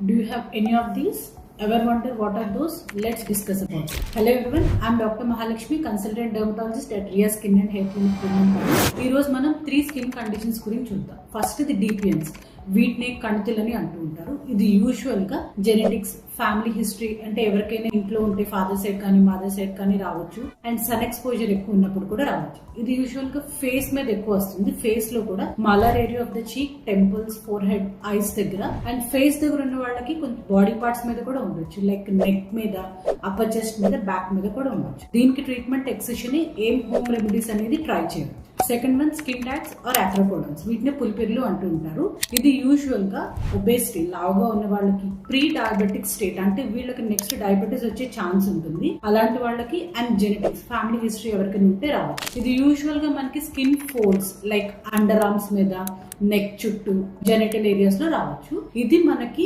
Do you have any of these? Ever wonder what are those? Let's discuss about it. Hello everyone, I'm Dr. Mahalakshmi, consultant dermatologist at Ria Skin and Hair Clinic. ఈ రోజు మనం 3 skin conditions గురించి చూద్దాం. First the DPNs, వీటిని కణితులని అంటూ ఉంటారు. ఇది usual గా జెనెటిక్స్, ఫ్యామిలీ హిస్టరీ అంటే ఎవరికైనా ఇంట్లో ఉంటే ఫాదర్ సైడ్ కానీ మదర్ సైడ్ కానీ రావచ్చు. అండ్ సన్ ఎక్స్పోజర్ ఎక్కువ ఉన్నప్పుడు కూడా రావచ్చు. ఇది యూజువల్ గా ఫేస్ మీద ఎక్కువ వస్తుంది. ఫేస్ లో కూడా malar area of the cheek, temples, forehead, eyes దగ్గర. అండ్ ఫేస్ దగ్గర ఉన్న వాళ్ళకి కొంచెం బాడీ పార్ట్స్ మీద కూడా ఉండొచ్చు. లైక్ నెక్ మీద, అప్పర్ చెస్ట్ మీద, బ్యాక్ మీద కూడా ఉండొచ్చు. దీనికి ట్రీట్మెంట్ ఎక్సెషన్ ఏం హోమ్ రెమెడీస్ అనేది ట్రై చేయాలి. Second one skin tags are acrochordons, వీటిని పులిపిర్లు అంటూ ఉంటారు. ఇది యూజువల్ గా ఒబేసిటీ, లావుగా ఉన్న వాళ్ళకి, ప్రీ డయాబెటిక్ స్టేట్ అంటే వీళ్ళకి నెక్స్ట్ డయాబెటీస్ వచ్చే ఛాన్స్ ఉంటుంది. అలాంటి వాళ్ళకి అండ్ జెనెటిక్స్, ఫ్యామిలీ హిస్టరీ ఎవరికైనా ఉంటే రావచ్చు. ఇది యూజువల్ గా మనకి skin folds like under arms మీద, నెక్ చుట్టూ, జెనిటల్ ఏరియాస్ లో రావచ్చు. ఇది మనకి